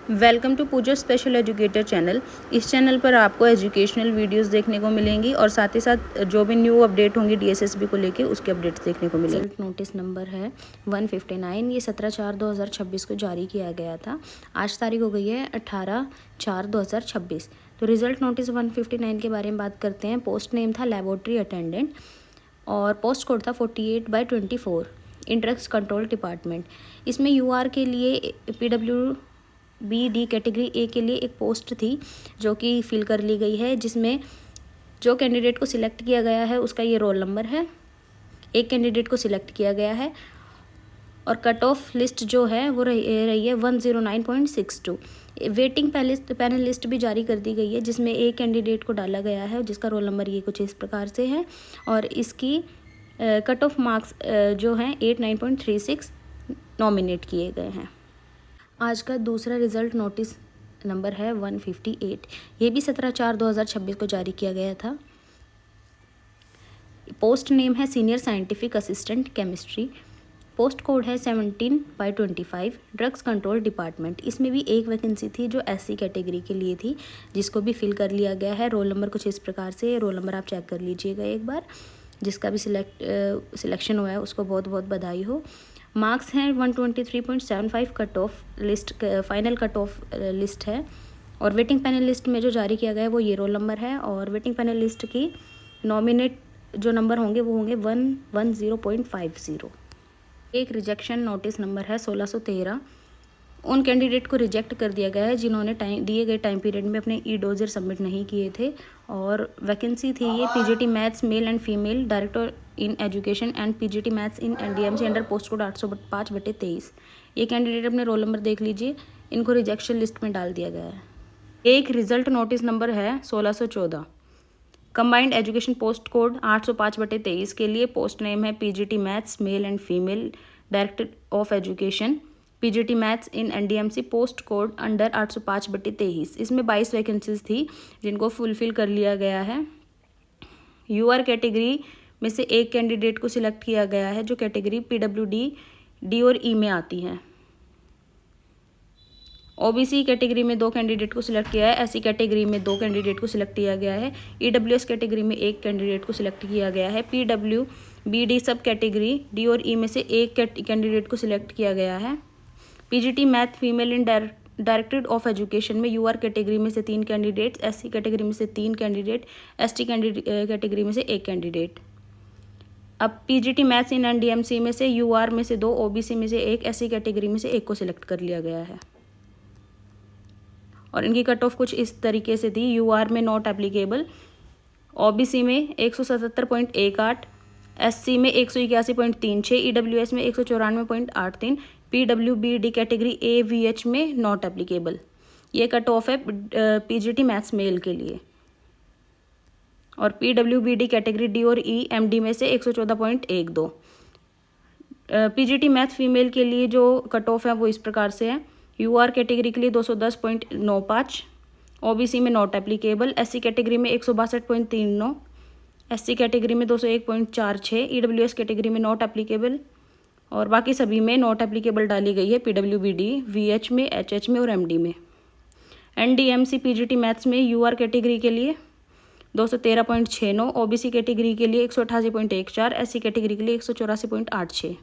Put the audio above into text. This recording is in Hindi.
Welcome to Puja special educator channel. इस चैनल पर आपको एजुकेशनल वीडियोस देखने को मिलेंगी और साथ ही साथ जो भी न्यू अपडेट होंगी डीएसएसबी को लेके उसके अपडेट्स देखने को मिलेंगे। रिजल्ट नोटिस नंबर है 159। ये 17/4/2026 को जारी किया गया था। आज तारीख हो गई है 18/4/2026। तो रिजल्ट नोटिस 159 के बारे में बात करते हैं। पोस्ट नेम था लेबोरेटरी अटेंडेंट और पोस्ट कोड था 48/24 इन ड्रग्स कंट्रोल डिपार्टमेंट। इसमें यूआर के लिए PWD कैटेगरी ए के लिए एक पोस्ट थी जो कि फिल कर ली गई है, जिसमें जो कैंडिडेट को सिलेक्ट किया गया है उसका ये रोल नंबर है। एक कैंडिडेट को सिलेक्ट किया गया है और कट ऑफ लिस्ट जो है वो रही है 109.62। वेटिंग पैनल लिस्ट भी जारी कर दी गई है, जिसमें एक कैंडिडेट को डाला गया है जिसका रोल नंबर ये कुछ इस प्रकार से है और इसकी कट ऑफ मार्क्स जो हैं 89.36 नॉमिनेट किए गए हैं। आज का दूसरा रिजल्ट नोटिस नंबर है 158। ये भी 17/4/2026 को जारी किया गया था। पोस्ट नेम है senior scientific assistant chemistry. Post code है 17/25 ड्रग्स कंट्रोल डिपार्टमेंट। इसमें भी एक वैकेंसी थी जो SC कैटेगरी के लिए थी, जिसको भी फिल कर लिया गया है। रोल नंबर कुछ इस प्रकार से, रोल नंबर आप चेक कर लीजिएगा एक बार। जिसका भी सिलेक्शन हुआ है उसको बहुत बहुत बधाई हो। मार्क्स हैं 123.75 cut off list, final cut off list है। और वेटिंग पैनल लिस्ट में जो जारी किया गया है वो ये रोल नंबर है और वेटिंग पैनल लिस्ट की नॉमिनेट जो नंबर होंगे वो होंगे 110.50। एक रिजेक्शन नोटिस नंबर है 1613। उन कैंडिडेट को रिजेक्ट कर दिया गया है जिन्होंने दिए गए टाइम पीरियड में अपने ई-डोजर सबमिट नहीं किए थे। और वैकेंसी थी ये PGT maths male and female director in education and PGT maths in NDMC under post code 805/23। ये कैंडिडेट अपने रोल नंबर देख लीजिए, इनको रिजेक्शन लिस्ट में डाल दिया गया है। एक रिजल्ट नोटिस नंबर है 1614। कंबाइंड एजुकेशन पोस्ट कोड 805/23 के लिए पोस्ट नेम है PGT maths male and female director of education PGT maths in NDMC post code under 805/23। इसमें 22 वैकेंसीज थी जिनको फुलफिल कर लिया गया है। UR कैटेगरी में से एक कैंडिडेट को सिलेक्ट किया गया है जो कैटेगरी PWD D और E में आती है। OBC कैटेगरी में 2 कैंडिडेट को सिलेक्ट किया है। SC कैटेगरी में 2 कैंडिडेट को सिलेक्ट किया गया है। EWS कैटेगरी में 1 कैंडिडेट को सिलेक्ट किया गया है। PWBD सब कैटेगरी D और E में से एक कैंडिडेट को सिलेक्ट किया गया है। PGT math female in directorate of education में UR कैटेगरी में से 3 कैंडिडेट, SC कैटेगरी में से 3 कैंडिडेट, ST कैटेगरी में से 1 कैंडिडेट। अब PGT मैथ्स इन NDMC में से UR में से 2, OBC में से 1, SC कैटेगरी में से 1 को सिलेक्ट कर लिया गया है। और इनकी कट ऑफ कुछ इस तरीके से थी। UR में नॉट एप्लीकेबल, OBC में 177.18, SC में 181.36, EWS में 194.83, PWBD कैटेगरी AVH में नॉट एप्लीकेबल। ये कट ऑफ है PGT मैथ्स मेल के लिए। और PWBD कैटेगरी D और E MD में से 114.12। PGT मैथ फीमेल के लिए जो कट ऑफ है वो इस प्रकार से है। UR कैटेगरी के लिए 210.95, OBC में नॉट एप्लीकेबल, SC कैटेगरी में 162.39, SC कैटेगरी में 201.46, EWS कैटेगरी में नॉट एप्लीकेबल और बाकी सभी में नॉट एप्लीकेबल डाली गई है। PWBD VH में, HH में और MD में। NDMC PGT मैथ्स में UR कैटेगरी के लिए 213.69, OBC कैटेगरी के लिए 188.14, SC कैटेगरी के लिए 184.86।